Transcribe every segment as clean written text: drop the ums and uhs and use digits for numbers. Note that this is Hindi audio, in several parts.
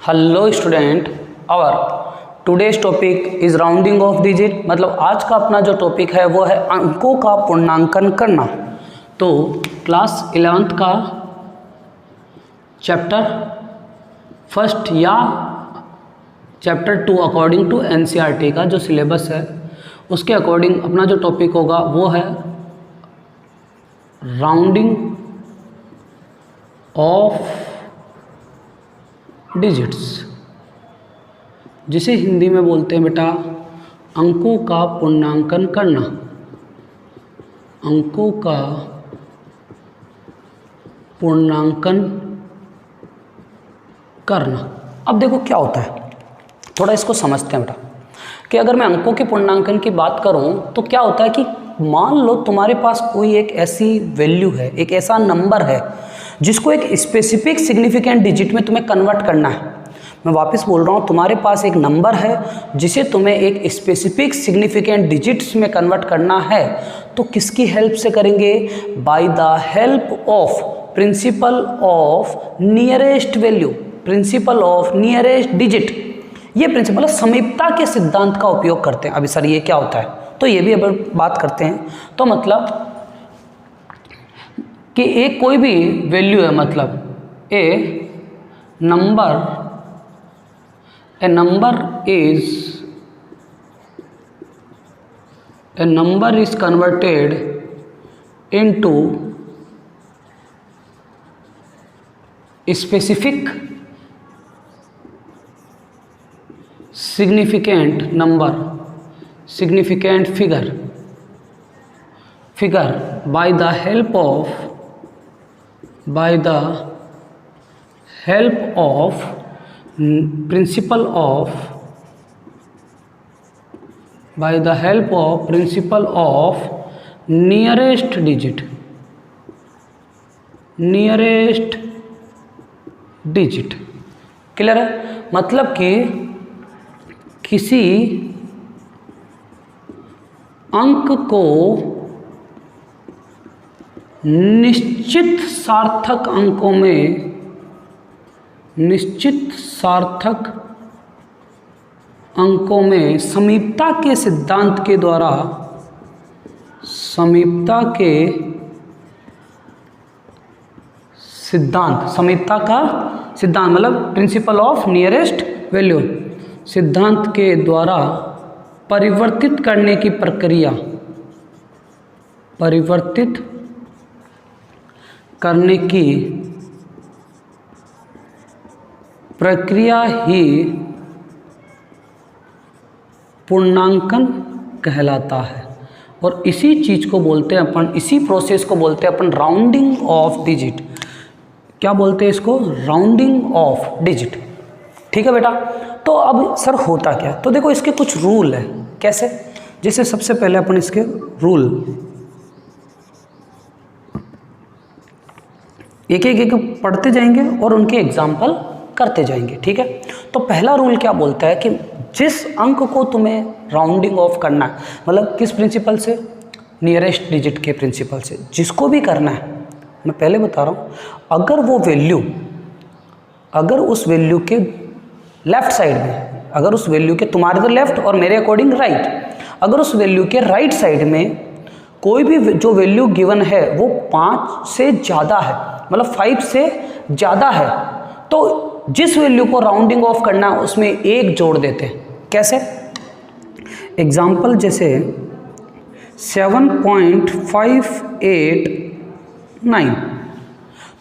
हेलो स्टूडेंट, और today's topic is rounding off digit. मतलब आज का अपना जो टॉपिक है वो है अंकों का पूर्णांकन करना। तो क्लास 11th का चैप्टर फर्स्ट या चैप्टर 2 अकॉर्डिंग टू एनसीईआरटी का जो सिलेबस है उसके अकॉर्डिंग अपना जो टॉपिक होगा वो है राउंडिंग ऑफ डिजिट्स, जिसे हिंदी में बोलते हैं बेटा अंकों का पूर्णांकन करना। अंकों का पूर्णांकन करना। अब देखो क्या होता है, थोड़ा इसको समझते हैं बेटा कि अगर मैं अंकों के पूर्णांकन की बात करूं तो क्या होता है कि मान लो तुम्हारे पास कोई एक ऐसी वैल्यू है, एक ऐसा नंबर है जिसको एक स्पेसिफिक सिग्निफिकेंट डिजिट में तुम्हें कन्वर्ट करना है। मैं वापस बोल रहा हूँ, तुम्हारे पास एक नंबर है जिसे तुम्हें एक स्पेसिफिक सिग्निफिकेंट डिजिट्स में कन्वर्ट करना है, तो किसकी हेल्प से करेंगे? By the help of principle of nearest value, principle of nearest digit. ये प्रिंसिपल समीपता के सिद्धांत का उपयोग करते हैं। अभी सर ये क्या होता है, तो ये भी अब बात करते हैं। तो मतलब कि एक कोई भी वैल्यू है, मतलब ए number is converted into specific significant number, significant figure by the help of principle of nearest digit। Clear है? मतलब कि किसी अंक को निश्चित सार्थक अंकों में समीपता के सिद्धांत के द्वारा, समीपता का सिद्धांत मतलब प्रिंसिपल ऑफ नियरेस्ट वैल्यू सिद्धांत के द्वारा परिवर्तित करने की प्रक्रिया, ही पूर्णांकन कहलाता है। और इसी चीज़ को बोलते हैं अपन, इसी प्रोसेस को बोलते हैं अपन राउंडिंग ऑफ डिजिट। क्या बोलते हैं इसको? Rounding off digit. ठीक है बेटा? तो अब सर होता क्या? तो देखो इसके कुछ रूल है। कैसे? जैसे सबसे पहले अपन इसके रूल एक पढ़ते जाएंगे और उनके एग्जाम्पल करते जाएंगे। ठीक है? तो पहला रूल क्या बोलता है कि जिस अंक को तुम्हें राउंडिंग ऑफ करना है, मतलब किस प्रिंसिपल से? नियरेस्ट डिजिट के प्रिंसिपल से। जिसको भी करना है, मैं पहले बता रहा हूँ, अगर उस वैल्यू के लेफ्ट साइड में, अगर उस वैल्यू के, तुम्हारे तो लेफ्ट और मेरे अकॉर्डिंग राइट, अगर उस वैल्यू के राइट साइड में कोई भी जो वैल्यू गिवन है वो 5 से ज़्यादा है, मतलब 5 से ज़्यादा है, तो जिस वैल्यू को राउंडिंग ऑफ करना है उसमें 1 जोड़ देते हैं। कैसे? एग्जाम्पल जैसे 7.589,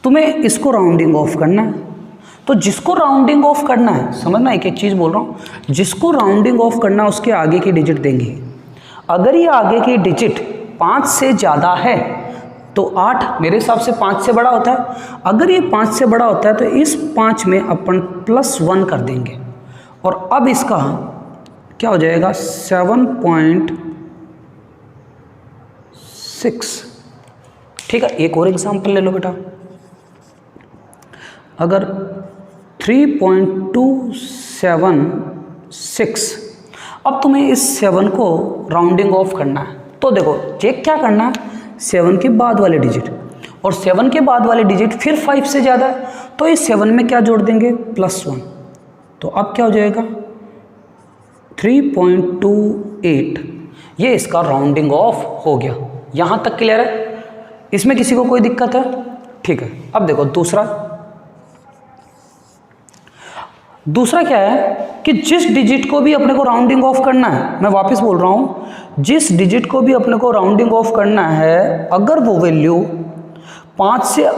तुम्हें इसको राउंडिंग ऑफ करना है। तो जिसको राउंडिंग ऑफ करना है, समझना, एक चीज़ बोल रहा हूँ, जिसको राउंडिंग ऑफ करना है उसके आगे की डिजिट देंगे। अगर ये आगे की डिजिट 5 से ज़्यादा है तो 8 मेरे हिसाब से 5 से बड़ा होता है। अगर ये 5 से बड़ा होता है तो इस 5 में अपन +1 कर देंगे और अब इसका क्या हो जाएगा? 7.6। ठीक है? एक और एग्जांपल ले लो बेटा। अगर 3.276, अब तुम्हें इस 7 को राउंडिंग ऑफ करना है। तो देखो चेक क्या करना है, 7 के बाद वाले डिजिट, और 7 के बाद वाले डिजिट फिर 5 से ज़्यादा है, तो इस 7 में क्या जोड़ देंगे? +1। तो अब क्या हो जाएगा 3.28, ये इसका राउंडिंग ऑफ हो गया। यहाँ तक क्लियर है? इसमें किसी को कोई दिक्कत है? ठीक है। अब देखो दूसरा क्या है कि जिस डिजिट को भी अपने को राउंडिंग ऑफ करना है, मैं वापस बोल रहा हूँ, जिस डिजिट को भी अपने को राउंडिंग ऑफ करना है, अगर वो वैल्यू 5 से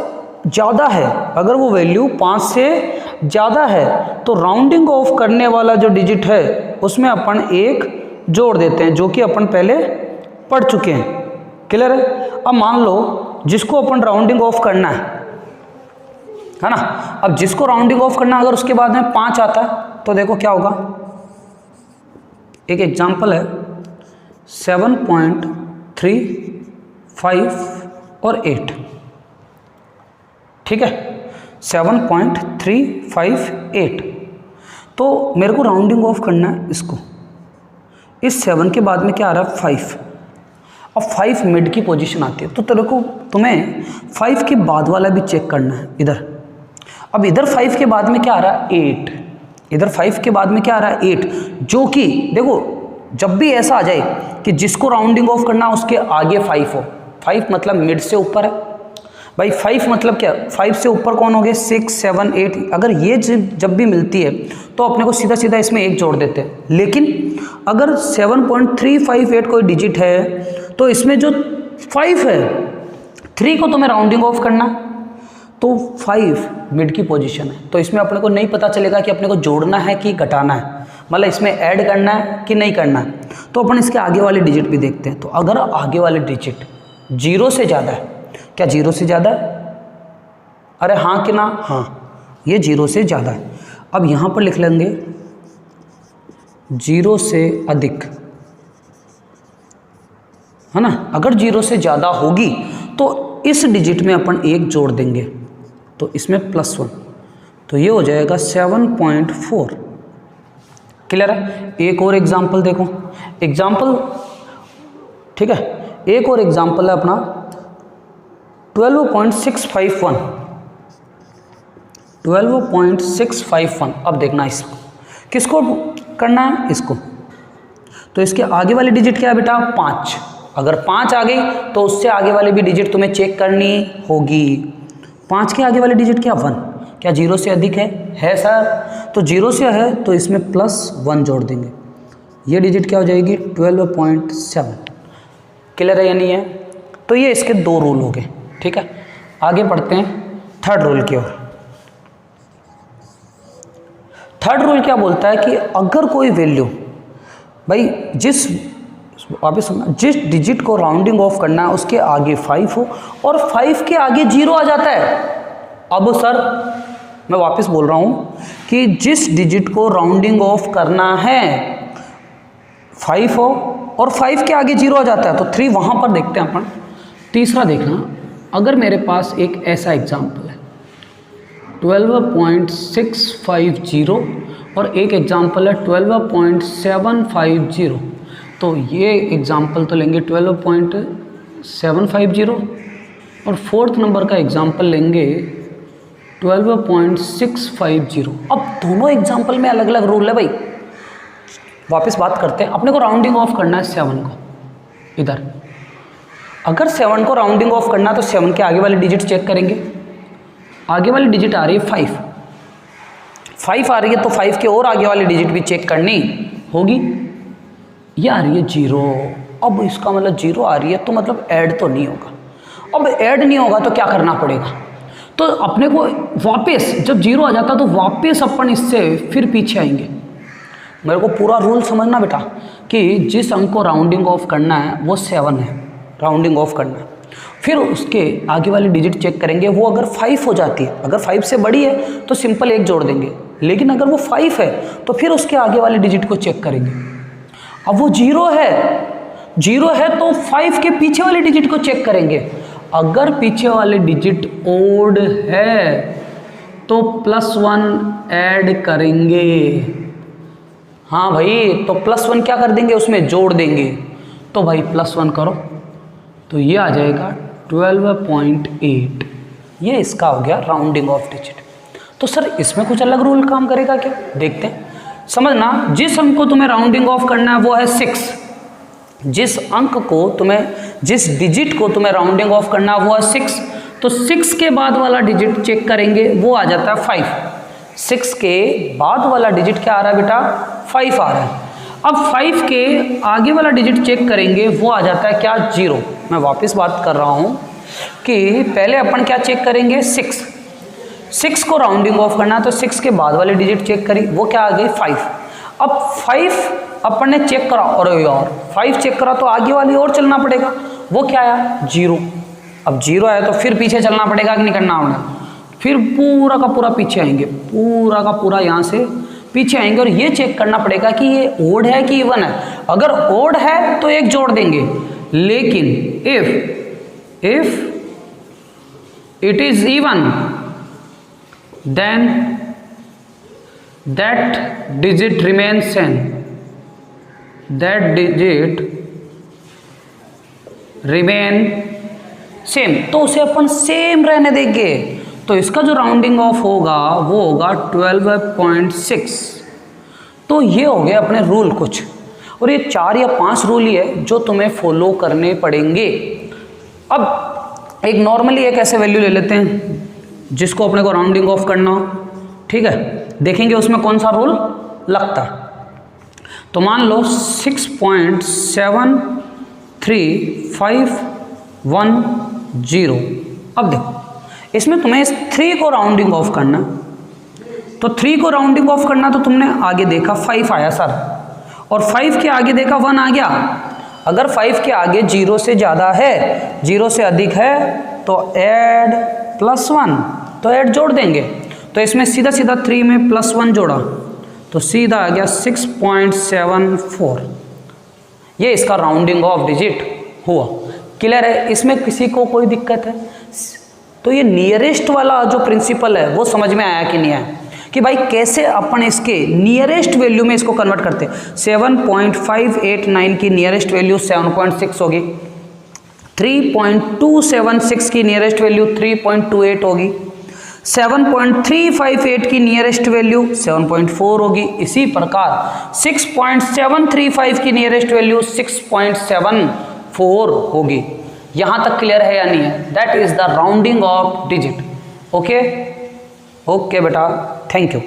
ज़्यादा है, अगर वो वैल्यू 5 से ज़्यादा है, तो राउंडिंग ऑफ करने वाला जो डिजिट है उसमें अपन 1 जोड़ देते हैं, जो कि अपन पहले पढ़ चुके हैं। क्लियर है? अब मान लो जिसको अपन राउंडिंग ऑफ करना है ना, अब जिसको राउंडिंग ऑफ करना, अगर उसके बाद में 5 आता है तो देखो क्या होगा। एक एग्जांपल है 7.3, 5 और 8, ठीक है, 7.3, 5, 8। तो मेरे को राउंडिंग ऑफ करना है इसको, इस 7 के बाद में क्या आ रहा है 5। अब 5 मिड की पोजीशन आती है, तो तेरे को तुम्हें 5 के बाद वाला भी चेक करना है इधर। अब इधर 5 के बाद में क्या आ रहा है 8, इधर 5 के बाद में क्या आ रहा है 8, जो कि देखो जब भी ऐसा आ जाए कि जिसको राउंडिंग ऑफ करना उसके आगे 5 हो, 5 मतलब मिड से ऊपर है भाई, 5 मतलब क्या, 5 से ऊपर कौन हो गए 6, 7, 8। अगर ये जब भी मिलती है तो अपने को सीधा सीधा इसमें 1 जोड़ देते हैं। लेकिन अगर 7.358 कोई डिजिट है तो इसमें जो 5 है, 3 को तुम्हें राउंडिंग ऑफ करना, तो 5 मिड की पोजीशन है, तो इसमें अपने को नहीं पता चलेगा कि अपने को जोड़ना है कि घटाना है, मतलब इसमें ऐड करना है कि नहीं करना है। तो अपन इसके आगे वाले डिजिट भी देखते हैं। तो अगर आगे वाले डिजिट 0 से ज़्यादा है, क्या 0 से ज़्यादा है? अरे हाँ कि ना? हाँ, ये 0 से ज़्यादा है। अब यहाँ पर लिख लेंगे 0 से अधिक, है ना। अगर 0 से ज़्यादा होगी तो इस डिजिट में अपन 1 जोड़ देंगे, तो इसमें +1, तो ये हो जाएगा 7.4। क्लियर है? एक और एग्जाम्पल देखो, एग्जाम्पल, ठीक है, एक और एग्जाम्पल है अपना 12.651, 12.651। अब देखना इसको किसको करना है, इसको। तो इसके आगे वाली डिजिट क्या है बेटा 5। अगर 5 आ गई तो उससे आगे वाली भी डिजिट तुम्हें चेक करनी होगी। 5 के आगे वाली डिजिट क्या 1, क्या 0 से अधिक है सर? तो 0 से है तो इसमें +1 जोड़ देंगे, ये डिजिट क्या हो जाएगी 12.7। क्लियर है या नहीं है? तो ये इसके 2 रूल हो गए। ठीक है, आगे बढ़ते हैं थर्ड रूल की ओर। थर्ड रूल क्या बोलता है कि अगर कोई वैल्यू, भाई जिस डिजिट को राउंडिंग ऑफ करना है उसके आगे 5 हो और 5 के आगे 0 आ जाता है। अब सर मैं वापस बोल रहा हूँ कि जिस डिजिट को राउंडिंग ऑफ करना है 5 हो और 5 के आगे 0 आ जाता है, तो 3 वहाँ पर देखते हैं अपन। तीसरा देखना, अगर मेरे पास एक ऐसा एग्जाम्पल है 12.650 और एक एग्जाम्पल है 12.750, तो ये एग्जाम्पल तो लेंगे 12.750 और फोर्थ नंबर का एग्जाम्पल लेंगे 12.650। अब दोनों एग्जाम्पल में अलग अलग रूल है भाई। वापस बात करते हैं, अपने को राउंडिंग ऑफ करना है 7 को इधर। अगर 7 को राउंडिंग ऑफ करना तो 7 के आगे वाली डिजिट चेक करेंगे। आगे वाली डिजिट आ रही है 5 आ रही है, तो 5 के और आगे वाली डिजिट भी चेक करनी होगी। ये आ रही है 0। अब इसका मतलब 0 आ रही है तो मतलब ऐड तो नहीं होगा। अब ऐड नहीं होगा तो क्या करना पड़ेगा, तो अपने को वापस जब 0 आ जाता तो वापस अपन इससे फिर पीछे आएंगे। मेरे को पूरा रूल समझना बेटा कि जिस अंक को राउंडिंग ऑफ करना है वो 7 है, राउंडिंग ऑफ करना है। फिर उसके आगे वाली डिजिट चेक करेंगे, वो अगर 5 हो जाती है, अगर 5 से बड़ी है तो सिंपल 1 जोड़ देंगे, लेकिन अगर वो 5 है तो फिर उसके आगे वाली डिजिट को चेक करेंगे। अब वो 0 है तो 5 के पीछे वाली डिजिट को चेक करेंगे। अगर पीछे वाले डिजिट ओड है तो +1 ऐड करेंगे। हाँ भाई, तो +1 क्या कर देंगे, उसमें जोड़ देंगे। तो भाई +1 करो तो ये आ जाएगा 12.8। ये इसका हो गया राउंडिंग ऑफ डिजिट। तो सर इसमें कुछ अलग रूल काम करेगा क्या, देखते हैं। समझना, जिस अंक को तुम्हें राउंडिंग ऑफ करना है वो है 6, जिस अंक को तुम्हें, जिस डिजिट को तुम्हें राउंडिंग ऑफ करना है वो है 6, तो 6 के बाद वाला डिजिट चेक करेंगे वो आ जाता है 5। 6 के बाद वाला डिजिट क्या आ रहा है बेटा, 5 आ रहा है। अब 5 के आगे वाला डिजिट चेक करेंगे वो आ जाता है क्या, 0। मैं वापस बात कर रहा हूँ कि पहले अपन क्या चेक करेंगे, 6 को राउंडिंग ऑफ करना है तो 6 के बाद वाले डिजिट चेक करी, वो क्या आ गई 5। अब 5 अपन ने चेक करा, और यार 5 चेक करा तो आगे वाली और चलना पड़ेगा, वो क्या आया 0। अब 0 आया तो फिर पीछे चलना पड़ेगा कि नहीं करना होगा, फिर पूरा का पूरा पीछे आएंगे, पूरा का पूरा यहाँ से पीछे आएंगे और ये चेक करना पड़ेगा कि ये ओड है कि इवन है। अगर ओड है तो एक जोड़ देंगे, लेकिन if it is even then that digit remains same, that digit remain same, तो उसे अपन सेम रहने देंगे। तो इसका जो राउंडिंग ऑफ होगा वो होगा 12.6। तो ये हो गए अपने रूल कुछ, और ये 4 या 5 रूल ही है जो तुम्हें फॉलो करने पड़ेंगे। अब एक नॉर्मली एक ऐसे वैल्यू ले लेते हैं जिसको अपने को राउंडिंग ऑफ करना हो, ठीक है, देखेंगे उसमें कौन सा रूल लगता है। तो मान लो 6.735110। अब देखो इसमें तुम्हें इस 3 को राउंडिंग ऑफ करना, तो 3 को राउंडिंग ऑफ करना तो तुमने आगे देखा 5 आया सर, और 5 के आगे देखा 1 आ गया। अगर 5 के आगे 0 से ज़्यादा है, 0 से अधिक है तो ऐड +1, तो ऐड जोड़ देंगे। तो इसमें सीधा सीधा 3 में +1 जोड़ा तो सीधा आ गया 6.74। ये इसका राउंडिंग ऑफ डिजिट हुआ। क्लियर है, इसमें किसी को कोई दिक्कत है? तो ये नियरेस्ट वाला जो प्रिंसिपल है वो समझ में आया कि नहीं आया, कि भाई कैसे अपन इसके नियरेस्ट वैल्यू में इसको कन्वर्ट करते हैं। 7.589 की नियरेस्ट वैल्यू 7.6 होगी, 3.276 की नियरेस्ट वैल्यू 3.28 होगी, 7.358 की नियरेस्ट वैल्यू 7.4 होगी। इसी प्रकार 6.735 की नियरेस्ट वैल्यू 6.74 होगी। यहाँ तक क्लियर है या नहीं है? That is the rounding off digit. Okay okay बेटा, थैंक यू।